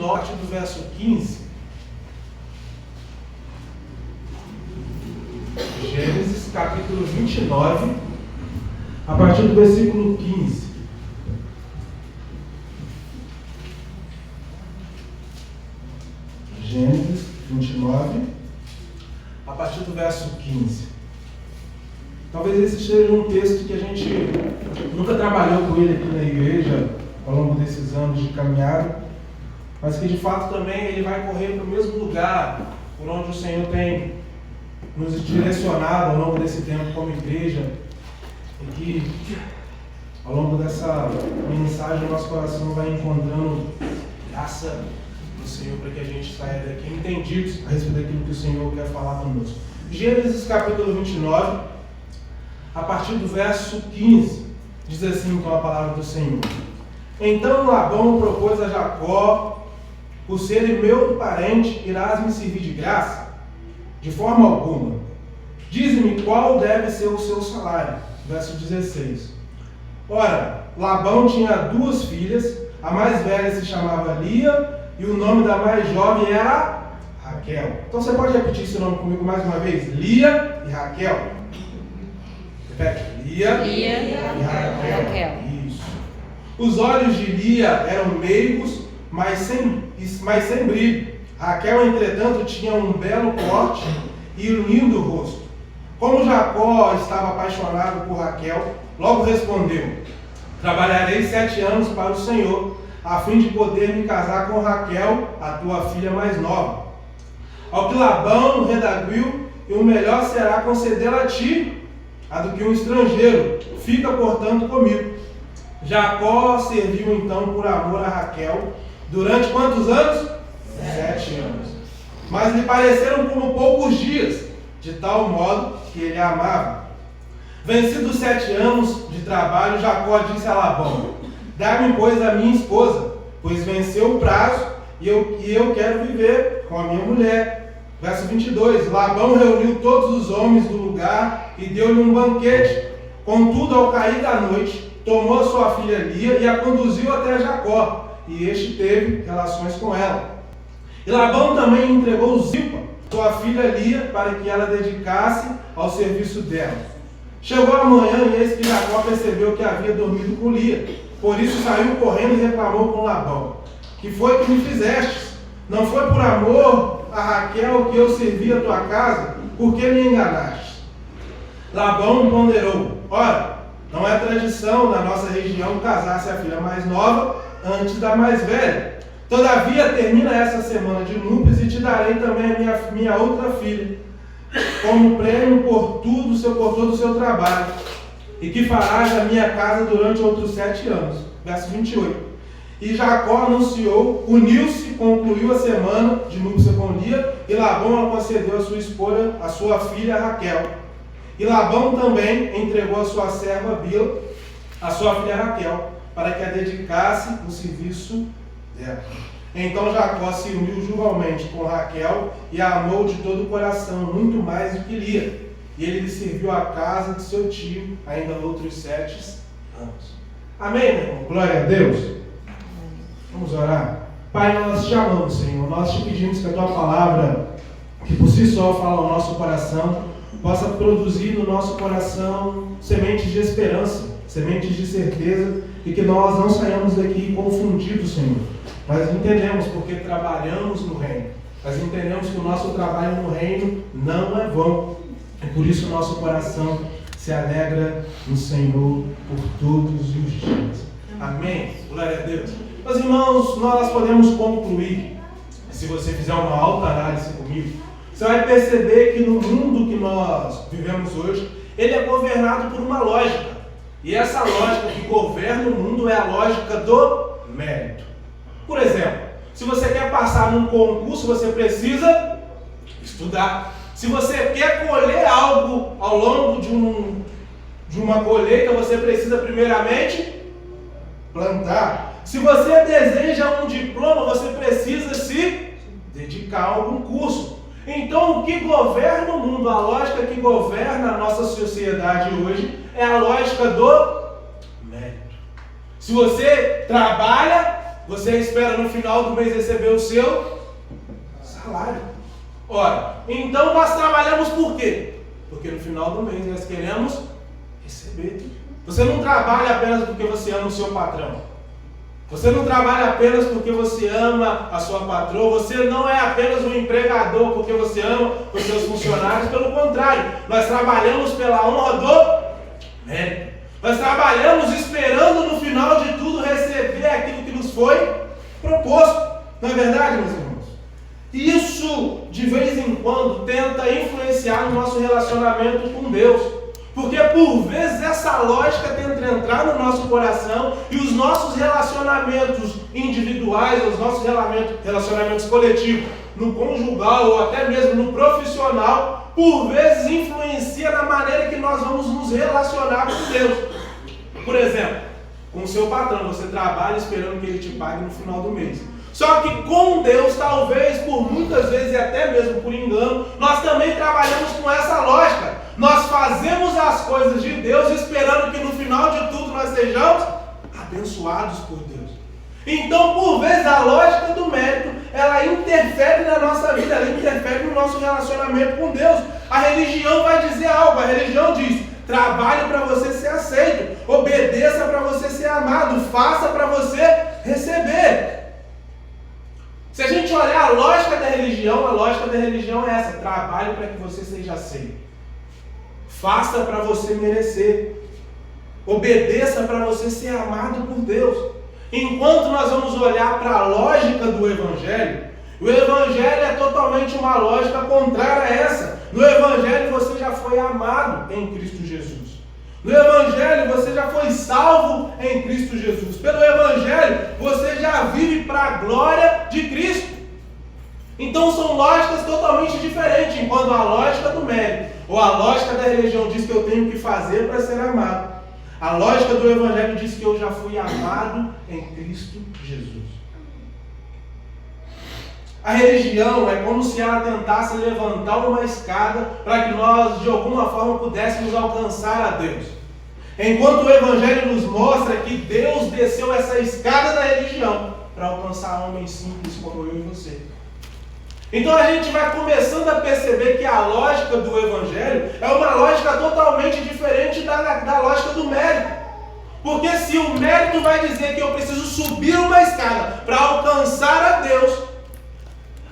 a partir do verso 15. Gênesis capítulo 29, a partir do versículo 15. Gênesis 29, a partir do verso 15. Talvez esse seja um texto que a gente nunca trabalhou com ele aqui na igreja ao longo desses anos de caminhada, mas que de fato também ele vai correr para o mesmo lugar por onde o Senhor tem nos direcionado ao longo desse tempo como igreja, e que ao longo dessa mensagem o nosso coração vai encontrando graça do Senhor para que a gente saia daqui entendidos a respeito daquilo que o Senhor quer falar conosco. Gênesis capítulo 29, a partir do verso 15, diz assim então a palavra do Senhor. Então Labão propôs a Jacó: por ser meu parente, irás me servir de graça? De forma alguma. Dize-me qual deve ser o seu salário. Verso 16. Ora, Labão tinha duas filhas, a mais velha se chamava Lia, e o nome da mais jovem era Raquel. Então você pode repetir esse nome comigo mais uma vez? Lia e Raquel. Repete. Lia e Raquel. Isso. Os olhos de Lia eram meigos, mas sem brilho. Raquel, entretanto, tinha um belo porte e um lindo rosto. Como Jacó estava apaixonado por Raquel, logo respondeu: trabalharei 7 anos para o Senhor, a fim de poder me casar com Raquel, a tua filha mais nova. Ao que Labão redarguiu: e o melhor será concedê-la a ti, a do que um estrangeiro. Fica, portanto, comigo. Jacó serviu então por amor a Raquel durante quantos anos? 7 anos. Mas lhe pareceram como poucos dias, de tal modo que ele a amava. Vencidos 7 anos de trabalho, Jacó disse a Labão: dá-me, pois, a minha esposa, pois venceu o prazo e eu quero viver com a minha mulher. Verso 22. Labão reuniu todos os homens do lugar e deu-lhe um banquete. Contudo, ao cair da noite, tomou a sua filha Lia e a conduziu até Jacó, e este teve relações com ela. E Labão também entregou Zilpa, sua filha Lia, para que ela dedicasse ao serviço dela. Chegou a manhã e eis que Jacó percebeu que havia dormido com Lia. Por isso saiu correndo e reclamou com Labão: que foi que me fizestes? Não foi por amor a Raquel que eu servi a tua casa? Por que me enganaste? Labão ponderou: ora, não é tradição na nossa região casar-se a filha mais nova antes da mais velha. Todavia, termina essa semana de núpcias e te darei também a minha outra filha, como prêmio por todo o seu trabalho, e que farás a minha casa durante outros 7 anos. Verso 28. E Jacó anunciou, uniu-se, concluiu a semana de núpcia com Lia, e Labão a concedeu a sua esposa, a sua filha Raquel. E Labão também entregou a sua serva Bila, a sua filha Raquel, para que a dedicasse no serviço dela. Então Jacó se uniu jugalmente com Raquel e a amou de todo o coração, muito mais do que Lia. E ele lhe serviu a casa de seu tio ainda outros 7 anos. Amém, meu irmão? Glória a Deus. Vamos orar. Pai, nós te amamos, Senhor. Nós te pedimos que a tua palavra, que por si só fala ao nosso coração, possa produzir no nosso coração sementes de esperança, sementes de certeza, e que nós não saiamos daqui confundidos, Senhor. Nós entendemos porque trabalhamos no reino. Nós entendemos que o nosso trabalho no reino não é vão. E por isso o nosso coração se alegra no Senhor por todos os dias. Amém? Glória a Deus. Meus irmãos, nós podemos concluir, se você fizer uma alta análise comigo, você vai perceber que no mundo que nós vivemos hoje, ele é governado por uma lógica. E essa lógica que governa o mundo é a lógica do mérito. Por exemplo, se você quer passar num concurso, você precisa estudar. Se você quer colher algo ao longo de uma colheita, você precisa primeiramente plantar. Se você deseja um diploma, você precisa se dedicar a algum curso. Então, o que governa o mundo, a lógica que governa a nossa sociedade hoje é a lógica do mérito. Se você trabalha, você espera no final do mês receber o seu salário. Ora, então nós trabalhamos por quê? Porque no final do mês nós queremos receber. Você não trabalha apenas porque você ama o seu patrão. Você não trabalha apenas porque você ama a sua patroa. Você não é apenas um empregador porque você ama os seus funcionários. Pelo contrário, nós trabalhamos pela honra do mérito. Nós trabalhamos esperando no final de tudo receber aquilo que nos foi proposto. Não é verdade, meus irmãos? Isso, de vez em quando, tenta influenciar no nosso relacionamento com Deus. Porque, por vezes, essa lógica tenta entrar no nosso coração e os nossos relacionamentos individuais, os nossos relacionamentos coletivos, no conjugal ou até mesmo no profissional, por vezes influencia na maneira que nós vamos nos relacionar com Deus. Por exemplo, com o seu patrão, você trabalha esperando que ele te pague no final do mês. Só que com Deus, talvez, por muitas vezes e até mesmo por engano, nós também trabalhamos com essa lógica. Nós fazemos as coisas de Deus esperando que no final de tudo nós sejamos abençoados por Deus. Então, por vezes, a lógica do mérito, ela interfere na nossa vida, ela interfere no nosso relacionamento com Deus. A religião vai dizer algo, a religião diz: trabalhe para você ser aceito, obedeça para você ser amado, faça para você receber. Se a gente olhar a lógica da religião é essa: trabalhe para que você seja aceito. Faça para você merecer. Obedeça para você ser amado por Deus. Enquanto nós vamos olhar para a lógica do Evangelho, o Evangelho é totalmente uma lógica contrária a essa. No Evangelho você já foi amado em Cristo Jesus. No Evangelho você já foi salvo em Cristo Jesus. Pelo Evangelho você já vive para a glória de Cristo. Então são lógicas totalmente diferentes. Enquanto a lógica do mérito ou a lógica da religião diz que eu tenho que fazer para ser amado, a lógica do Evangelho diz que eu já fui amado em Cristo Jesus. A religião é como se ela tentasse levantar uma escada para que nós de alguma forma pudéssemos alcançar a Deus. Enquanto o Evangelho nos mostra que Deus desceu essa escada da religião para alcançar homens simples como eu e você. Então a gente vai começando a perceber que a lógica do Evangelho é uma lógica totalmente diferente da lógica do mérito. Porque se o mérito vai dizer que eu preciso subir uma escada para alcançar a Deus,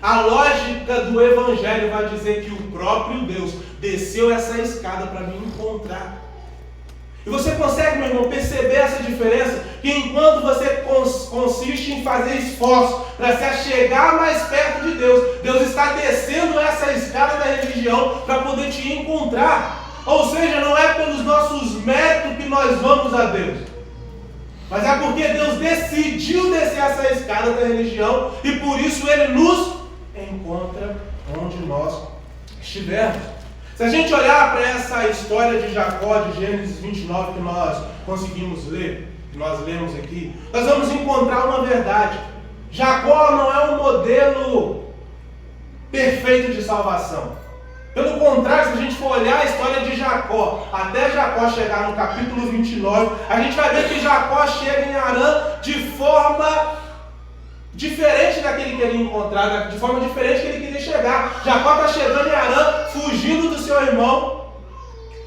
a lógica do Evangelho vai dizer que o próprio Deus desceu essa escada para me encontrar. E você consegue, meu irmão, perceber essa diferença? Que enquanto você consiste em fazer esforço para se achegar mais perto de Deus, Deus está descendo essa escada da religião para poder te encontrar. Ou seja, não é pelos nossos méritos que nós vamos a Deus, mas é porque Deus decidiu descer essa escada da religião e por isso Ele nos encontra onde nós estivermos. Se a gente olhar para essa história de Jacó, de Gênesis 29, que nós conseguimos ler, que nós lemos aqui, nós vamos encontrar uma verdade. Jacó não é um modelo perfeito de salvação. Pelo contrário, se a gente for olhar a história de Jacó, até Jacó chegar no capítulo 29, a gente vai ver que Jacó chega em Harã de forma diferente daquele que ele ia encontrar, de forma diferente que ele queria chegar. Jacó está chegando em Harã, fugindo do seu irmão.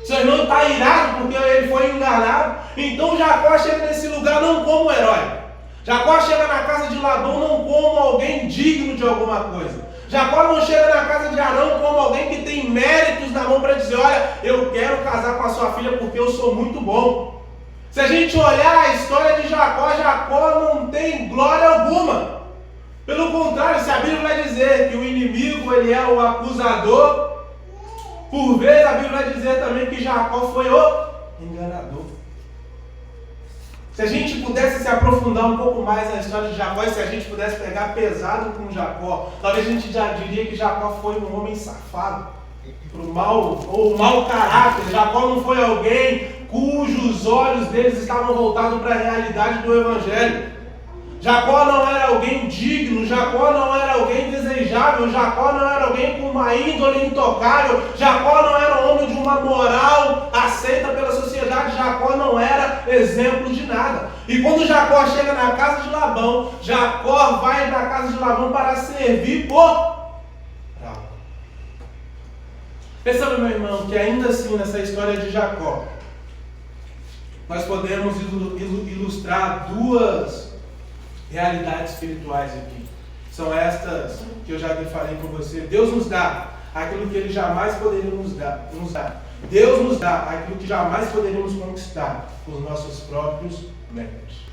Seu irmão está irado porque ele foi enganado. Então Jacó chega nesse lugar não como herói. Jacó chega na casa de Labão não como alguém digno de alguma coisa. Jacó não chega na casa de Arão como alguém que tem méritos na mão para dizer: olha, eu quero casar com a sua filha porque eu sou muito bom. Se a gente olhar a história de Jacó, Jacó não tem glória alguma. Pelo contrário, se a Bíblia vai dizer que o inimigo ele é o acusador, por vezes a Bíblia vai dizer também que Jacó foi o enganador. Se a gente pudesse se aprofundar um pouco mais na história de Jacó, e se a gente pudesse pegar pesado com Jacó, talvez a gente já diria que Jacó foi um homem safado, pro mal ou mau caráter. Jacó não foi alguém cujos olhos deles estavam voltados para a realidade do Evangelho. Jacó não era alguém digno, Jacó não era alguém desejado indesejável, Jacó não era alguém com uma índole intocável, Jacó não era um homem de uma moral aceita pela sociedade, Jacó não era exemplo de nada. E quando Jacó chega na casa de Labão, Jacó vai da casa de Labão para servir por Labão. Perceba, meu irmão, que ainda assim nessa história de Jacó, nós podemos ilustrar duas realidades espirituais aqui. São estas que eu já falei com você. Deus nos dá aquilo que Ele jamais poderia nos dar. Deus nos dá aquilo que jamais poderíamos conquistar com os nossos próprios méritos.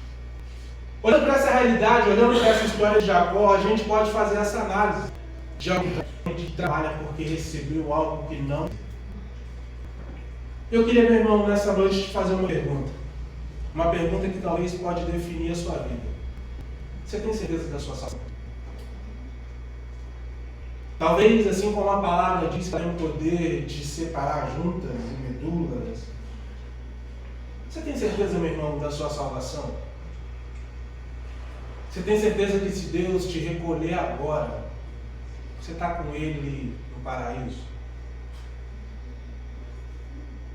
Olhando para essa realidade, olhando para essa história de Jacó, a gente pode fazer essa análise de alguém que trabalha porque recebeu algo que não. Eu queria, meu irmão, nessa noite te fazer uma pergunta. Uma pergunta que talvez pode definir a sua vida. Você tem certeza da sua salvação? Talvez, assim como a palavra diz que tem o poder de separar juntas e medulas. Você tem certeza, meu irmão, da sua salvação? Você tem certeza que se Deus te recolher agora, você está com Ele no paraíso?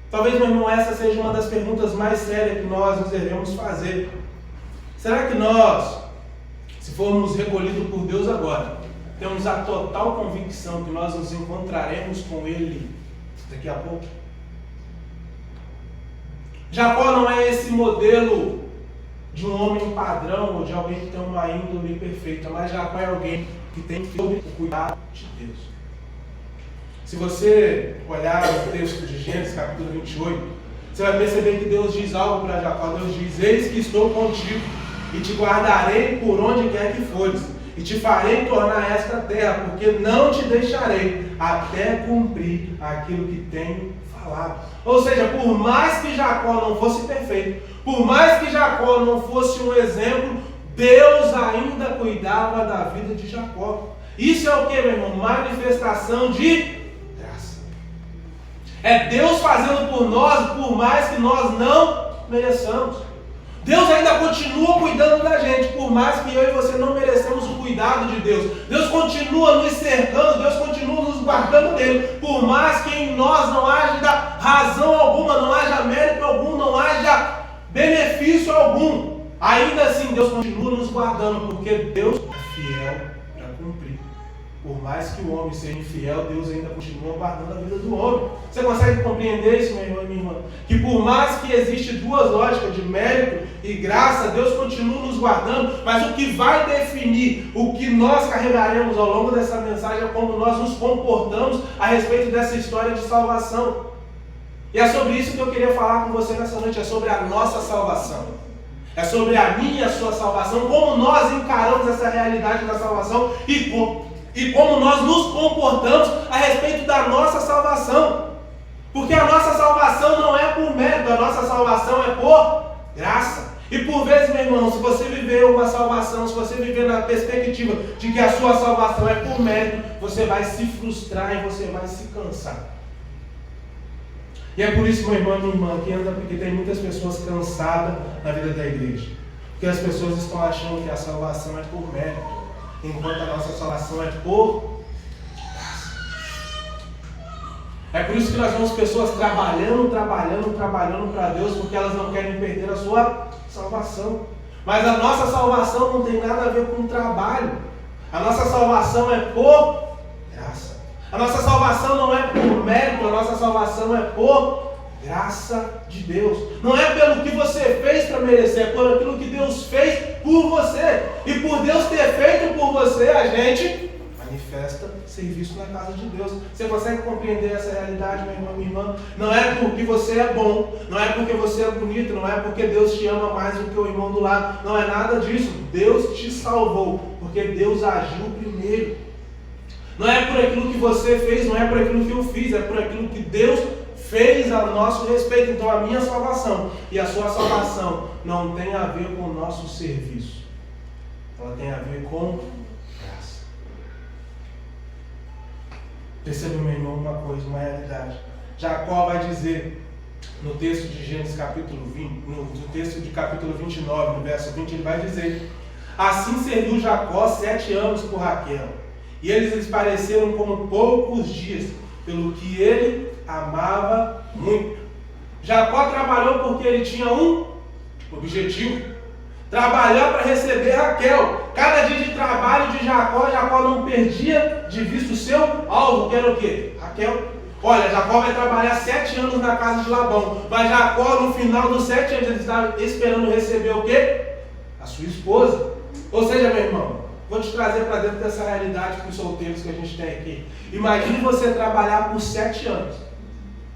Talvez, meu irmão, essa seja uma das perguntas mais sérias que nós nos devemos fazer. Será que nós, se formos recolhidos por Deus agora, temos a total convicção que nós nos encontraremos com Ele daqui a pouco? Jacó não é esse modelo de um homem padrão ou de alguém que tem uma índole perfeita, mas Jacó é alguém que tem o cuidado de Deus. Se você olhar o texto de Gênesis, capítulo 28, você vai perceber que Deus diz algo para Jacó. Deus diz: eis que estou contigo, e te guardarei por onde quer que fores, e te farei tornar esta terra, porque não te deixarei até cumprir aquilo que tenho falado. Ou seja, por mais que Jacó não fosse perfeito, por mais que Jacó não fosse um exemplo, Deus ainda cuidava da vida de Jacó. Isso é o que, meu irmão? Manifestação de é Deus fazendo por nós, por mais que nós não mereçamos. Deus ainda continua cuidando da gente, por mais que eu e você não merecemos o cuidado de Deus. Deus continua nos cercando, Deus continua nos guardando dele, por mais que em nós não haja razão alguma, não haja mérito algum, não haja benefício algum. Ainda assim Deus continua nos guardando, porque Deus é fiel para cumprir. Por mais que o homem seja infiel, Deus ainda continua guardando a vida do homem. Você consegue compreender isso, meu irmão e minha irmã? Que por mais que existe duas lógicas de mérito e graça, Deus continua nos guardando, mas o que vai definir o que nós carregaremos ao longo dessa mensagem é como nós nos comportamos a respeito dessa história de salvação. E é sobre isso que eu queria falar com você nessa noite, é sobre a nossa salvação. É sobre a minha e a sua salvação, como nós encaramos essa realidade da salvação e como nós nos comportamos a respeito da nossa salvação. Porque a nossa salvação não é por mérito, a nossa salvação é por graça. E por vezes, meu irmão, se você viver uma salvação, se você viver na perspectiva de que a sua salvação é por mérito, você vai se frustrar e você vai se cansar. E é por isso, meu irmão e minha irmã, que tem muitas pessoas cansadas na vida da igreja. Porque as pessoas estão achando que a salvação é por mérito, enquanto a nossa salvação é por graça. É por isso que nós vemos pessoas trabalhando para Deus, porque elas não querem perder a sua salvação. Mas a nossa salvação não tem nada a ver com trabalho. A nossa salvação é por graça. A nossa salvação não é por mérito, a nossa salvação é por graça de Deus. Não é pelo que você fez para merecer, é por aquilo que Deus fez por você. E por Deus ter feito por você, a gente manifesta serviço na casa de Deus. Você consegue compreender essa realidade, meu irmão, minha irmã? Não é porque você é bom, não é porque você é bonito, não é porque Deus te ama mais do que o irmão do lado. Não é nada disso. Deus te salvou, porque Deus agiu primeiro. Não é por aquilo que você fez, não é por aquilo que eu fiz, é por aquilo que Deus fez a nosso respeito. Então a minha salvação e a sua salvação não tem a ver com o nosso serviço. Ela tem a ver com graça. Perceba, meu irmão, uma coisa, uma realidade. Jacó vai dizer no texto de Gênesis capítulo 20, no texto de capítulo 29, no verso 20, ele vai dizer: assim serviu Jacó 7 anos por Raquel, e eles lhes pareceram como poucos dias, pelo que ele amava muito. Jacó trabalhou porque ele tinha um objetivo: trabalhar para receber Raquel. Cada dia de trabalho de Jacó, Jacó não perdia de vista o seu alvo, que era o quê? Raquel. Olha, Jacó vai trabalhar 7 anos na casa de Labão, mas Jacó, no final dos 7 anos, ele estava esperando receber o quê? A sua esposa. Ou seja, meu irmão, vou te trazer para dentro dessa realidade dos solteiros que a gente tem aqui. Imagine você trabalhar por 7 anos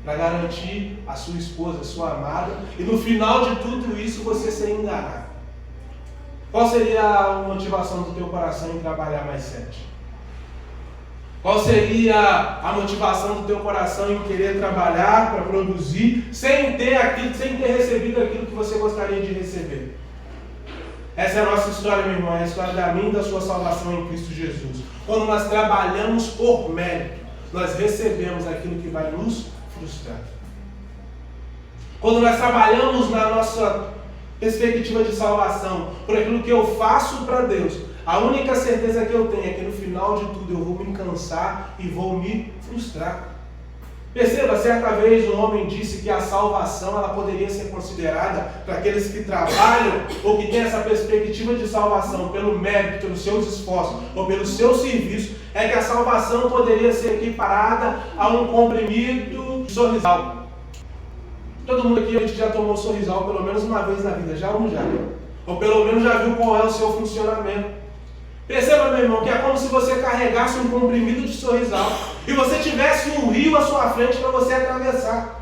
para garantir a sua esposa, a sua amada, e no final de tudo isso você ser enganado. Qual seria a motivação do teu coração em trabalhar mais 7? Qual seria a motivação do teu coração em querer trabalhar para produzir sem ter recebido aquilo que você gostaria de receber? Essa é a nossa história, meu irmão, é a história da minha e da sua salvação em Cristo Jesus. Quando nós trabalhamos por mérito, nós recebemos aquilo que vai nos frustrar. Quando nós trabalhamos na nossa perspectiva de salvação, por aquilo que eu faço para Deus, a única certeza que eu tenho é que no final de tudo eu vou me cansar e vou me frustrar. Perceba, certa vez um homem disse que a salvação ela poderia ser considerada para aqueles que trabalham ou que têm essa perspectiva de salvação pelo mérito, pelos seus esforços ou pelo seu serviço, é que a salvação poderia ser equiparada a um comprimido de Sorrisal. Todo mundo aqui a gente já tomou Sorrisal pelo menos uma vez na vida, já ou não já? Ou pelo menos já viu qual é o seu funcionamento. Perceba, meu irmão, que é como se você carregasse um comprimido de Sorrisal e você tivesse um rio à sua frente para você atravessar.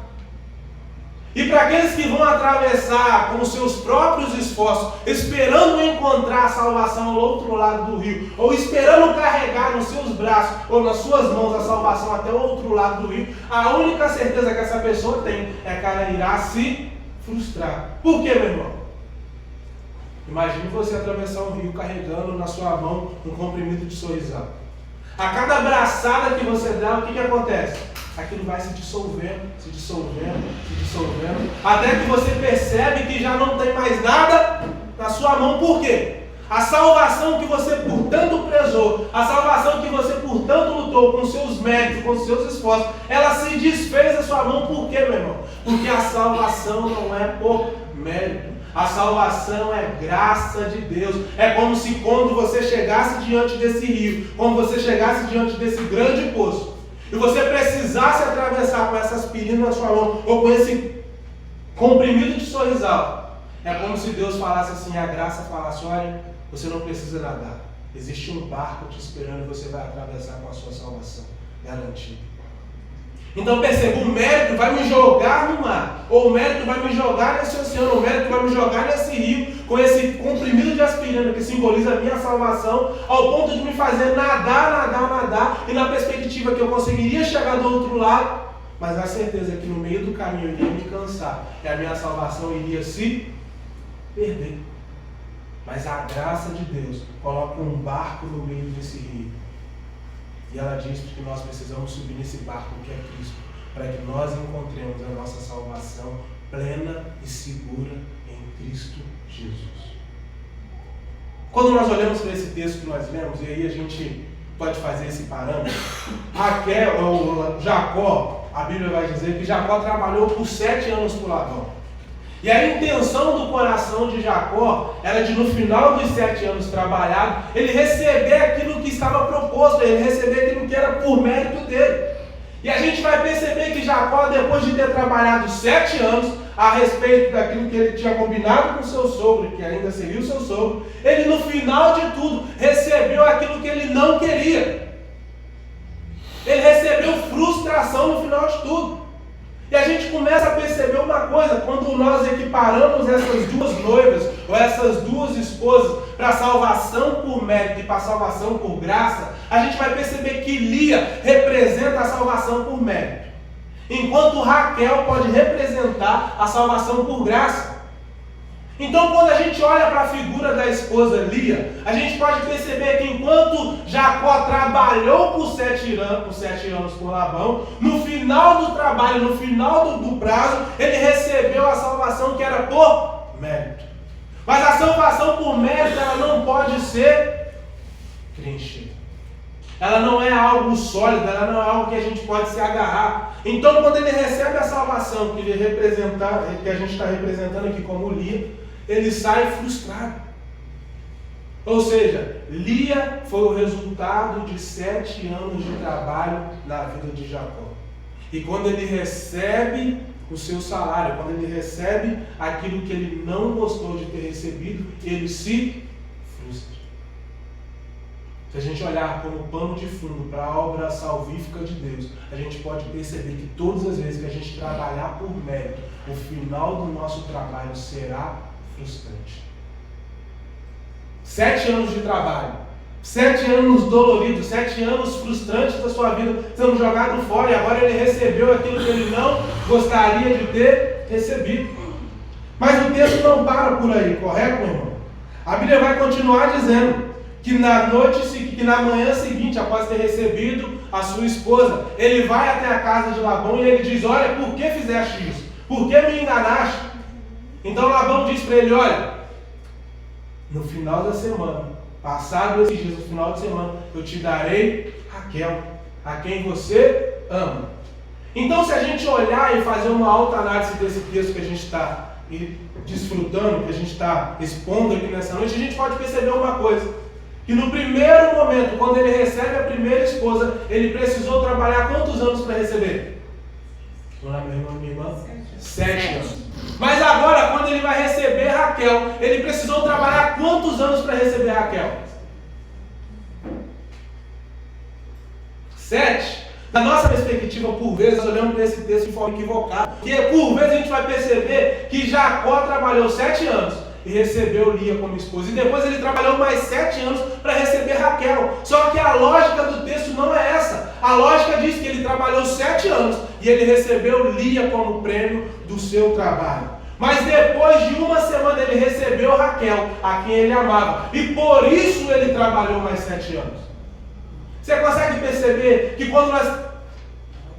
E para aqueles que vão atravessar com os seus próprios esforços, esperando encontrar a salvação ao outro lado do rio, ou esperando carregar nos seus braços ou nas suas mãos a salvação até o outro lado do rio, a única certeza que essa pessoa tem é que ela irá se frustrar. Por quê, meu irmão? Imagine você atravessar um rio carregando na sua mão um comprimido de Sorrisal. A cada abraçada que você dá, o que acontece? Aquilo vai se dissolvendo, se dissolvendo, se dissolvendo, até que você percebe que já não tem mais nada na sua mão. Por quê? A salvação que você por tanto prezou, a salvação que você por tanto lutou com seus méritos, com seus esforços, ela se desfez da sua mão. Por quê, meu irmão? Porque a salvação não é por mérito. A salvação é graça de Deus. É como se quando você chegasse diante desse rio, quando você chegasse diante desse grande poço, e você precisasse atravessar com essa aspirina na sua mão, ou com esse comprimido de Sorrisal, é como se Deus falasse assim, a graça falasse, olha, você não precisa nadar. Existe um barco te esperando e você vai atravessar com a sua salvação. Garantido. Então perceba, o mérito vai me jogar no mar, ou o mérito vai me jogar nesse oceano, o mérito vai me jogar nesse rio, com esse comprimido de aspirina que simboliza a minha salvação, ao ponto de me fazer nadar, e na perspectiva que eu conseguiria chegar do outro lado, mas a certeza é que no meio do caminho eu iria me cansar, e a minha salvação iria se perder. Mas a graça de Deus coloca um barco no meio desse rio. E ela diz que nós precisamos subir nesse barco que é Cristo, para que nós encontremos a nossa salvação plena e segura em Cristo Jesus. Quando nós olhamos para esse texto que nós lemos, e aí a gente pode fazer esse parâmetro, Raquel, ou Jacó, a Bíblia vai dizer que Jacó trabalhou por 7 anos por Labão. E a intenção do coração de Jacó era de, no final dos 7 anos trabalhados, ele receber aquilo que estava proposto, ele receber aquilo que era por mérito dele. E a gente vai perceber que Jacó, depois de ter trabalhado 7 anos, a respeito daquilo que ele tinha combinado com seu sogro, que ainda seria o seu sogro, ele no final de tudo recebeu aquilo que ele não queria. Ele recebeu frustração no final de tudo. E a gente começa a perceber uma coisa, quando nós equiparamos essas duas noivas, ou essas duas esposas, para a salvação por mérito e para a salvação por graça, a gente vai perceber que Lia representa a salvação por mérito, enquanto Raquel pode representar a salvação por graça. Então, quando a gente olha para a figura da esposa Lia, a gente pode perceber que enquanto Jacó trabalhou por 7 anos por Labão, no final do trabalho, no final do prazo, ele recebeu a salvação que era por mérito. Mas a salvação por mérito, ela não pode ser preenchida. Ela não é algo sólido, ela não é algo que a gente pode se agarrar. Então, quando ele recebe a salvação que a gente está representando aqui como Lia, ele sai frustrado. Ou seja, Lia foi o resultado de 7 anos de trabalho na vida de Jacó. E quando ele recebe o seu salário, quando ele recebe aquilo que ele não gostou de ter recebido, ele se frustra. Se a gente olhar como pano de fundo para a obra salvífica de Deus, a gente pode perceber que todas as vezes que a gente trabalhar por mérito, o final do nosso trabalho será frustrante. 7 anos de trabalho, 7 anos doloridos, 7 anos frustrantes da sua vida sendo jogado fora, e agora ele recebeu aquilo que ele não gostaria de ter recebido. Mas o texto não para por aí, correto, meu irmão? A Bíblia vai continuar dizendo que na manhã seguinte, após ter recebido a sua esposa, ele vai até a casa de Labão e ele diz: olha, por que fizeste isso? Por que me enganaste? Então Labão diz para ele: olha, no final da semana, passado esses dias, no final de semana, eu te darei Raquel, a quem você ama. Então, se a gente olhar e fazer uma autoanálise desse texto que a gente está desfrutando, que a gente está expondo aqui nessa noite, a gente pode perceber uma coisa: que no primeiro momento, quando ele recebe a primeira esposa, ele precisou trabalhar quantos anos para receber? Vamos lá, meu irmão e minha irmã? 7 anos. Mas agora, quando ele vai receber Raquel, ele precisou trabalhar quantos anos para receber Raquel? 7. Da nossa perspectiva, por vezes, nós olhamos para esse texto de forma equivocada. Porque por vezes a gente vai perceber que Jacó trabalhou 7 anos e recebeu Lia como esposa. E depois ele trabalhou mais 7 anos para receber Raquel. Só que a lógica do texto não é essa. A lógica diz que ele trabalhou 7 anos e ele recebeu Lia como prêmio do seu trabalho. Mas depois de uma semana ele recebeu Raquel, a quem ele amava. E por isso ele trabalhou mais 7 anos. Você consegue perceber que quando nós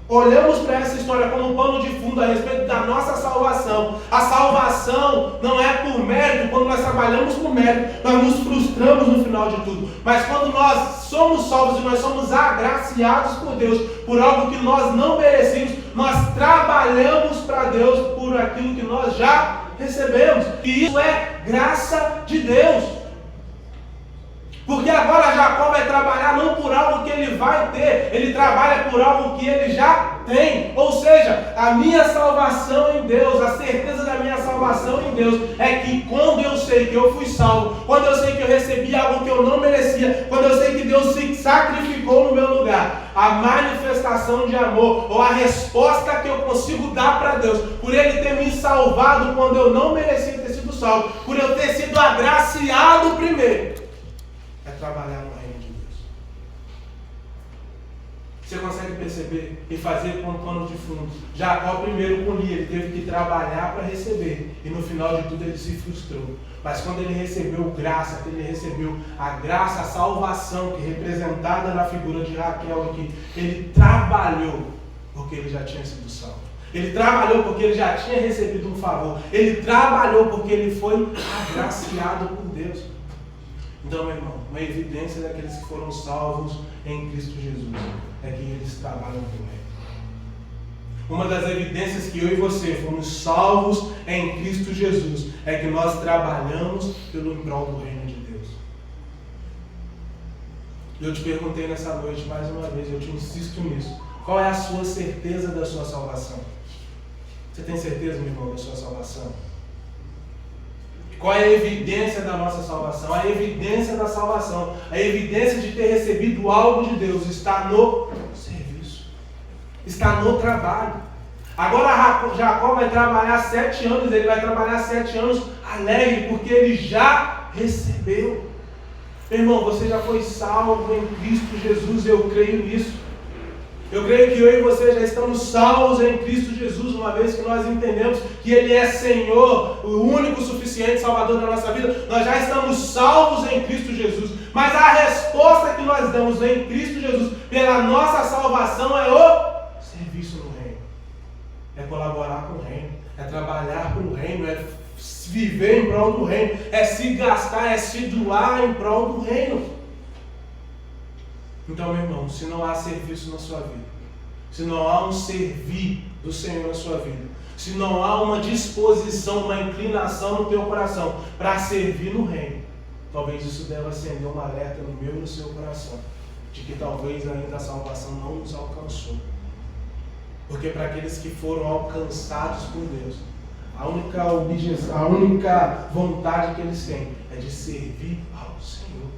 olhamos para essa história como um pano de fundo a respeito da nossa salvação, a salvação não é por mérito. Quando nós trabalhamos por mérito, nós nos frustramos no final de tudo. Mas quando nós somos salvos e nós somos agraciados por Deus, por algo que nós não merecemos, nós trabalhamos para Deus por aquilo que nós já recebemos. E isso é graça de Deus. Porque agora Jacó vai trabalhar não por algo que ele vai ter, ele trabalha por algo que ele já tem. Ou seja, a minha salvação em Deus, a certeza da minha salvação em Deus, é que quando eu sei que eu fui salvo, quando eu sei que eu recebi algo que eu não merecia, quando eu sei que Deus se sacrificou no meu lugar, a manifestação de amor, ou a resposta que eu consigo dar para Deus, por Ele ter me salvado quando eu não merecia ter sido salvo, por eu ter sido agraciado primeiro, é trabalhar no reino de Deus. Você consegue perceber e fazer com um pano de fundo? Jacó primeiro com Lia, ele teve que trabalhar para receber, e no final de tudo ele se frustrou. Mas quando ele recebeu graça, quando ele recebeu a graça, a salvação, que é representada na figura de Raquel aqui, ele trabalhou porque ele já tinha sido salvo. Ele trabalhou porque ele já tinha recebido um favor. Ele trabalhou porque ele foi agraciado por Deus. Então, meu irmão, uma evidência daqueles que foram salvos em Cristo Jesus é que eles trabalham por Ele. Uma das evidências que eu e você fomos salvos em Cristo Jesus é que nós trabalhamos pelo prol do reino de Deus. Eu te perguntei nessa noite mais uma vez, eu te insisto nisso. Qual é a sua certeza da sua salvação? Você tem certeza, meu irmão, da sua salvação? Qual é a evidência da nossa salvação? A evidência da salvação, a evidência de ter recebido algo de Deus está no serviço, está no trabalho. Agora Jacó vai trabalhar 7 anos, ele vai trabalhar 7 anos alegre, porque ele já recebeu. Meu irmão, você já foi salvo em Cristo Jesus, eu creio nisso. Eu creio que eu e você já estamos salvos em Cristo Jesus, uma vez que nós entendemos que Ele é Senhor, o único suficiente Salvador da nossa vida. Nós já estamos salvos em Cristo Jesus. Mas a resposta que nós damos em Cristo Jesus pela nossa salvação é o serviço no reino. É colaborar com o reino, é trabalhar para o reino, é viver em prol do reino, é se gastar, é se doar em prol do reino. Então, meu irmão, se não há serviço na sua vida, se não há um servir do Senhor na sua vida, se não há uma disposição, uma inclinação no teu coração para servir no reino, talvez isso deva acender um alerta no meu e no seu coração, de que talvez ainda a salvação não nos alcançou. Porque para aqueles que foram alcançados por Deus, a única vontade que eles têm é de servir ao Senhor,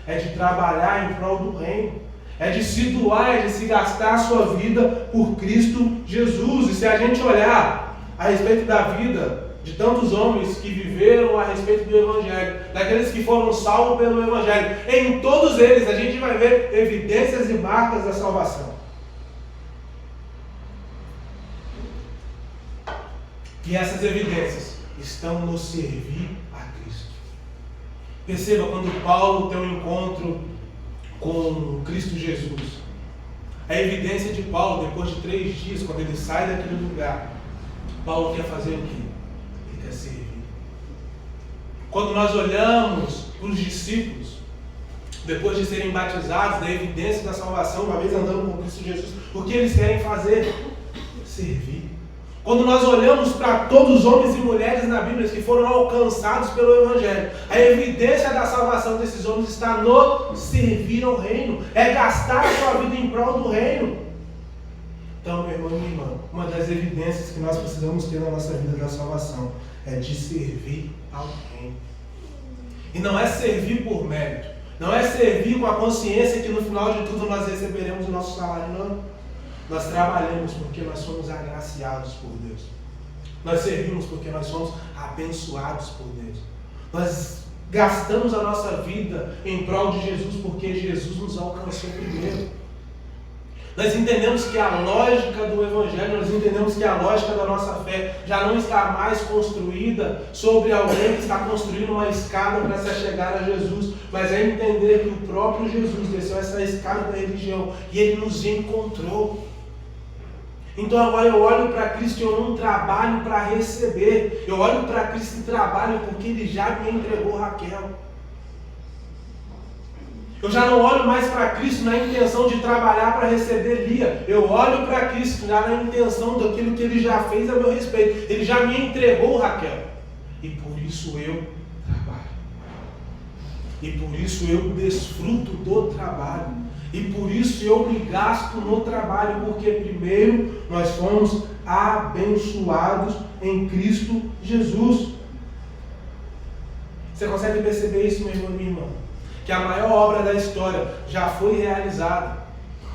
é de trabalhar em prol do reino, é de se doar, é de se gastar a sua vida por Cristo Jesus. E se a gente olhar a respeito da vida de tantos homens que viveram a respeito do Evangelho, daqueles que foram salvos pelo Evangelho, em todos eles a gente vai ver evidências e marcas da salvação. E essas evidências estão no servir a Cristo. Perceba, quando Paulo tem um encontro com Cristo Jesus, a evidência de Paulo, depois de 3 dias, quando ele sai daquele lugar, Paulo quer fazer o quê? Ele quer servir. Quando nós olhamos para os discípulos, depois de serem batizados, da evidência da salvação, uma vez andando com Cristo Jesus, o que eles querem fazer? Servir. Quando nós olhamos para todos os homens e mulheres na Bíblia que foram alcançados pelo Evangelho, a evidência da salvação desses homens está no servir ao reino, é gastar a sua vida em prol do reino. Então, meu irmão e minha irmã, uma das evidências que nós precisamos ter na nossa vida da salvação é de servir ao reino. E não é servir por mérito, não é servir com a consciência que no final de tudo nós receberemos o nosso salário, não. Nós trabalhamos porque nós somos agraciados por Deus. Nós servimos porque nós somos abençoados por Deus. Nós gastamos a nossa vida em prol de Jesus porque Jesus nos alcançou primeiro. Nós entendemos que a lógica do Evangelho, nós entendemos que a lógica da nossa fé já não está mais construída sobre alguém que está construindo uma escada para se chegar a Jesus, mas é entender que o próprio Jesus desceu essa escada da religião e Ele nos encontrou. Então agora eu olho para Cristo e eu não trabalho para receber. Eu olho para Cristo e trabalho porque Ele já me entregou Raquel. Eu já não olho mais para Cristo na intenção de trabalhar para receber Lia. Eu olho para Cristo já na intenção daquilo que Ele já fez a meu respeito. Ele já me entregou Raquel. E por isso eu trabalho. E por isso eu desfruto do trabalho. E por isso eu me gasto no trabalho, porque primeiro nós fomos abençoados em Cristo Jesus. Você consegue perceber isso, meu irmão e minha irmã? Que a maior obra da história já foi realizada.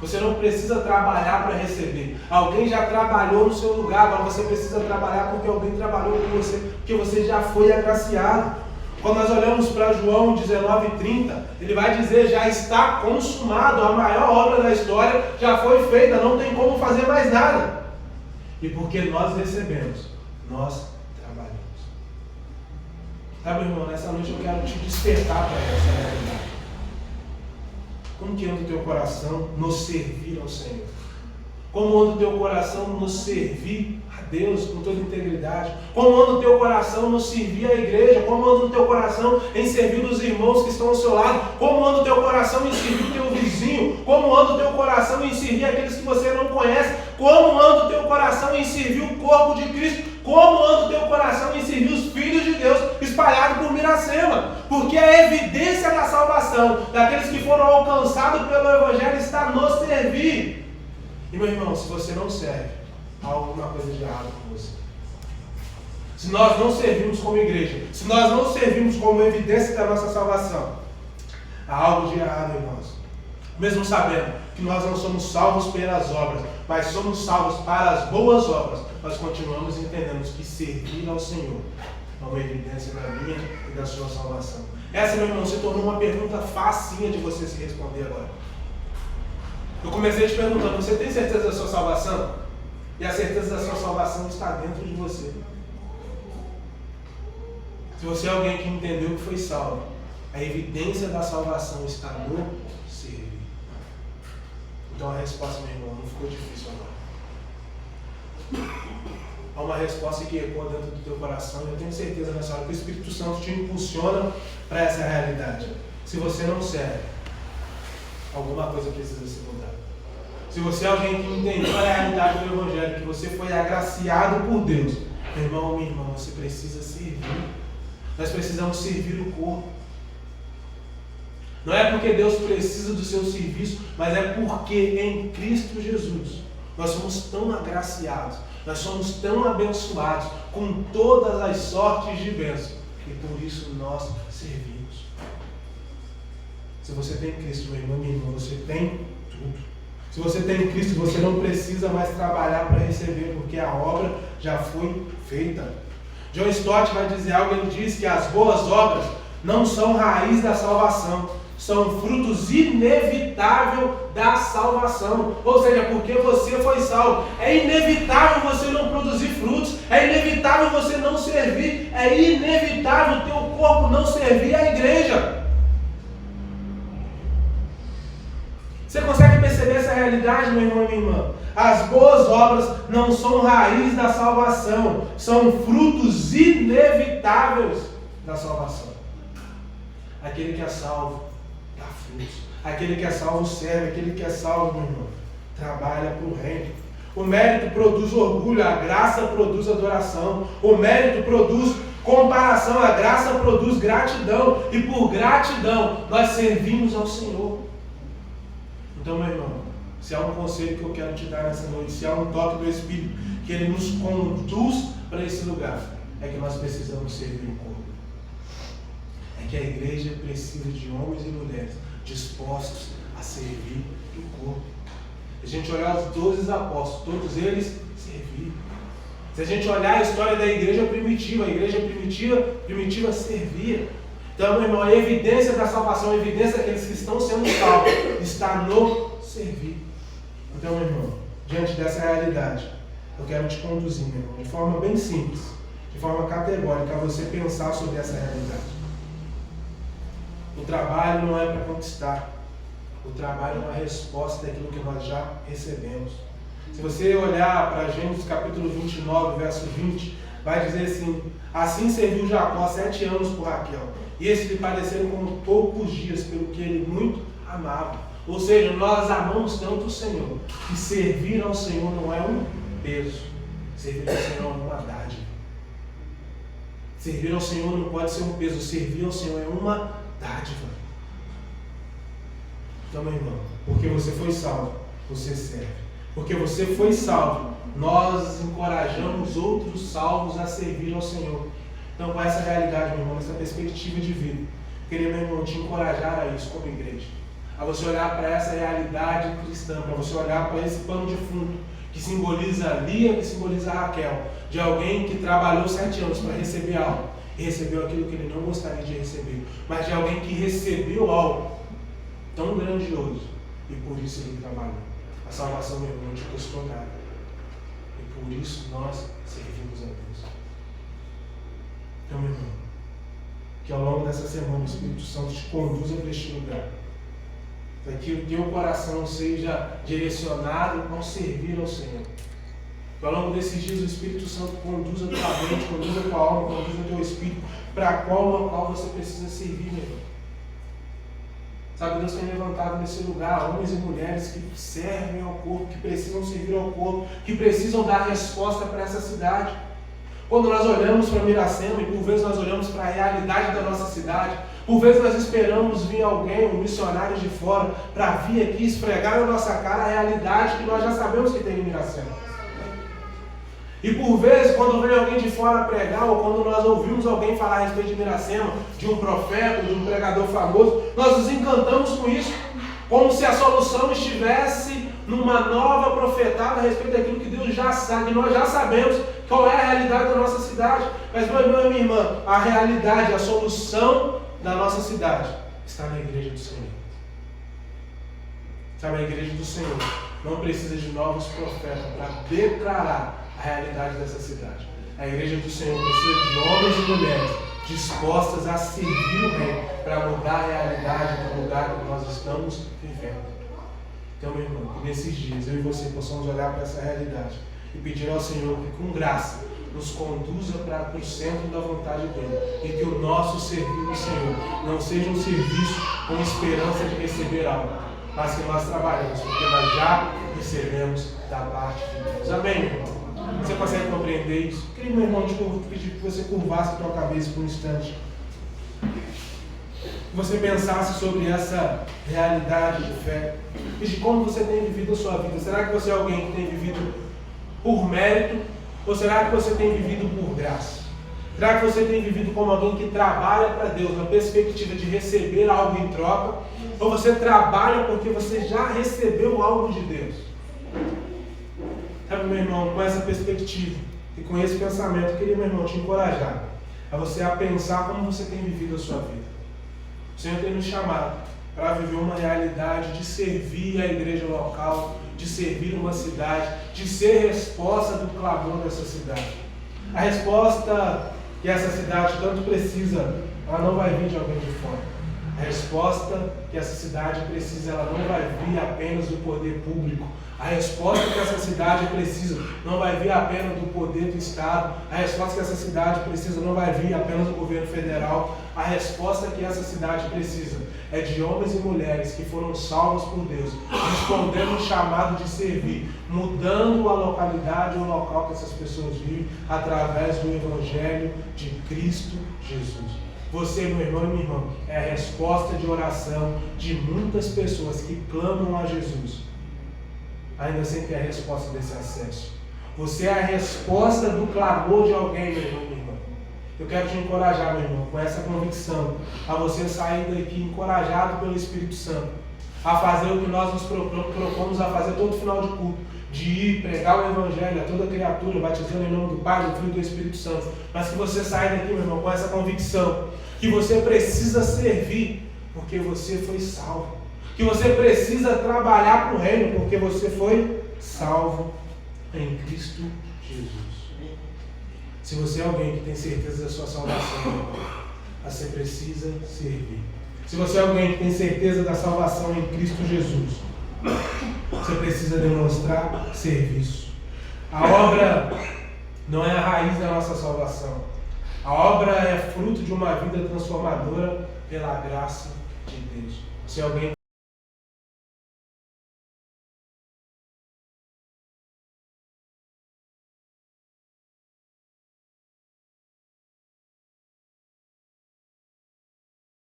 Você não precisa trabalhar para receber. Alguém já trabalhou no seu lugar, agora você precisa trabalhar porque alguém trabalhou com você, porque você já foi agraciado. Quando nós olhamos para João 19:30, ele vai dizer, já está consumado, a maior obra da história já foi feita, não tem como fazer mais nada. E porque nós recebemos, nós trabalhamos. Sabe, irmão, nessa noite eu quero te despertar para essa realidade. Como que anda o teu coração no servir ao Senhor? Como anda o teu coração no servir a Deus com toda integridade? Como anda o teu coração no servir a igreja? Como anda o teu coração em servir os irmãos que estão ao seu lado? Como anda o teu coração em servir o teu vizinho? Como anda o teu coração em servir aqueles que você não conhece? Como anda o teu coração em servir o corpo de Cristo? Como anda o teu coração em servir os filhos de Deus espalhados por Miracema? Porque a evidência da salvação daqueles que foram alcançados pelo Evangelho está no servir. E meu irmão, se você não serve, há alguma coisa de errado com você. Se nós não servimos como igreja, se nós não servimos como evidência da nossa salvação, há algo de errado em nós. Mesmo sabendo que nós não somos salvos pelas obras, mas somos salvos para as boas obras, nós continuamos entendendo que servir ao Senhor é uma evidência da minha e da sua salvação. Essa, meu irmão, se tornou uma pergunta facinha de você se responder agora. Eu comecei te perguntando, você tem certeza da sua salvação? E a certeza da sua salvação está dentro de você. Se você é alguém que entendeu que foi salvo, a evidência da salvação está no servir. Então a resposta, meu irmão, não ficou difícil agora. Há uma resposta que ecoa dentro do teu coração, e eu tenho certeza nessa hora que o Espírito Santo te impulsiona para essa realidade. Se você não serve, alguma coisa precisa se mudar. Se você é alguém que entendeu a realidade do Evangelho, que você foi agraciado por Deus, meu irmão ou minha irmã, você precisa servir. Nós precisamos servir o corpo. Não é porque Deus precisa do seu serviço, mas é porque em Cristo Jesus nós somos tão agraciados, nós somos tão abençoados com todas as sortes de bênção, e por isso nós servimos. Se você tem Cristo, meu irmão, minha irmã, você tem tudo. Se você tem Cristo, você não precisa mais trabalhar para receber, porque a obra já foi feita. John Stott vai dizer algo, ele diz que as boas obras não são raiz da salvação, são frutos inevitáveis da salvação. Ou seja, porque você foi salvo, é inevitável você não produzir frutos, é inevitável você não servir, é inevitável o teu corpo não servir à igreja. Você consegue perceber essa realidade, meu irmão e minha irmã? As boas obras não são raiz da salvação, são frutos inevitáveis da salvação. Aquele que é salvo dá frutos. Aquele que é salvo serve. Aquele que é salvo, meu irmão, trabalha para o reino. O mérito produz orgulho, a graça produz adoração. O mérito produz comparação, a graça produz gratidão. E por gratidão nós servimos ao Senhor. Então, meu irmão, se há um conselho que eu quero te dar nessa noite, se há um toque do Espírito que ele nos conduz para esse lugar, é que nós precisamos servir o corpo. É que a igreja precisa de homens e mulheres dispostos a servir o corpo. Se a gente olhar os 12 apóstolos, todos eles serviram. Se a gente olhar a história da igreja primitiva, a igreja primitiva servia. Então, meu irmão, a evidência da salvação, a evidência daqueles que estão sendo salvos, está no servir. Então, meu irmão, diante dessa realidade, eu quero te conduzir, meu irmão, de forma bem simples, de forma categórica, a você pensar sobre essa realidade. O trabalho não é para conquistar. O trabalho é uma resposta daquilo que nós já recebemos. Se você olhar para Gênesis capítulo 29, verso 20, vai dizer assim: assim serviu Jacó 7 anos por Raquel, e esses lhe pareceram como poucos dias, pelo que ele muito amava. Ou seja, nós amamos tanto o Senhor, que servir ao Senhor não é um peso. Servir ao Senhor é uma dádiva. Servir ao Senhor não pode ser um peso. Servir ao Senhor é uma dádiva. Então, meu irmão, porque você foi salvo, você serve. Porque você foi salvo, nós encorajamos outros salvos a servir ao Senhor. Então, com essa realidade, meu irmão, essa perspectiva de vida, eu queria, meu irmão, te encorajar a isso como igreja. A você olhar para essa realidade cristã, para você olhar para esse pano de fundo, que simboliza Lia, que simboliza Raquel, de alguém que trabalhou 7 anos para receber algo, e recebeu aquilo que ele não gostaria de receber, mas de alguém que recebeu algo tão grandioso, e por isso ele trabalhou. A salvação, meu irmão, não te custou nada, e por isso nós servimos a Deus. Então, meu irmão, que ao longo dessa semana o Espírito Santo te conduza para este lugar, para que o teu coração seja direcionado ao servir ao Senhor. Que ao longo desses dias o Espírito Santo conduza a tua mente, conduza a tua alma, conduza o teu espírito para qual local você precisa servir, meu irmão. Sabe, Deus tem levantado nesse lugar homens e mulheres que servem ao corpo, que precisam servir ao corpo, que precisam dar resposta para essa cidade. Quando nós olhamos para Miracema, e por vezes nós olhamos para a realidade da nossa cidade, por vezes nós esperamos vir alguém, um missionário de fora, para vir aqui esfregar na nossa cara a realidade que nós já sabemos que tem em Miracema. E por vezes, quando vem alguém de fora pregar, ou quando nós ouvimos alguém falar a respeito de Miracema, de um profeta, de um pregador famoso, nós nos encantamos com isso, como se a solução estivesse numa nova profetada a respeito daquilo que Deus já sabe, que nós já sabemos qual é a realidade da nossa cidade. Mas, meu irmão e minha irmã, a realidade, a solução da nossa cidade está na igreja do Senhor. Sabe, a igreja do Senhor não precisa de novos profetas para declarar a realidade dessa cidade. A igreja do Senhor precisa de homens e mulheres dispostas a servir o Reino para mudar a realidade do lugar que nós estamos vivendo. Então, meu irmão, que nesses dias eu e você possamos olhar para essa realidade e pedir ao Senhor que, com graça, nos conduza para o centro da vontade dele, e que o nosso servir ao Senhor não seja um serviço com esperança de receber algo, mas que nós trabalhamos, porque nós já recebemos da parte de Deus. Amém, meu irmão? Você consegue compreender isso? Queria, meu irmão, te pedir que você curvasse a tua cabeça por um instante. Que você pensasse sobre essa realidade de fé e de como você tem vivido a sua vida. Será que você é alguém que tem vivido por mérito ou será que você tem vivido por graça? Será que você tem vivido como alguém que trabalha para Deus na perspectiva de receber algo em troca? Ou você trabalha porque você já recebeu algo de Deus? Sabe, meu irmão, com essa perspectiva e com esse pensamento, eu queria, meu irmão, te encorajar a você a pensar como você tem vivido a sua vida. O Senhor tem nos chamado para viver uma realidade de servir a igreja local, de servir uma cidade, de ser resposta do clamor dessa cidade. A resposta que essa cidade tanto precisa, ela não vai vir de alguém de fora. A resposta que essa cidade precisa, ela não vai vir apenas do poder público. A resposta que essa cidade precisa não vai vir apenas do poder do Estado. A resposta que essa cidade precisa não vai vir apenas do governo federal. A resposta que essa cidade precisa é de homens e mulheres que foram salvos por Deus, respondendo o chamado de servir, mudando a localidade ou o local que essas pessoas vivem através do Evangelho de Cristo Jesus. Você, meu irmão e minha irmã, é a resposta de oração de muitas pessoas que clamam a Jesus, ainda sem ter a resposta desse acesso. Você é a resposta do clamor de alguém, meu irmão e minha irmã. Eu quero te encorajar, meu irmão, com essa convicção, a você sair daqui encorajado pelo Espírito Santo, a fazer o que nós nos propomos a fazer todo final de culto, de ir pregar o Evangelho a toda criatura, batizando em nome do Pai, do Filho e do Espírito Santo. Mas que você saia daqui, meu irmão, com essa convicção, que você precisa servir, porque você foi salvo. Que você precisa trabalhar para o reino, porque você foi salvo em Cristo Jesus. Se você é alguém que tem certeza da sua salvação, você precisa servir. Se você é alguém que tem certeza da salvação em Cristo Jesus, você precisa demonstrar serviço. A obra não é a raiz da nossa salvação. A obra é fruto de uma vida transformadora pela graça de Deus. Se alguém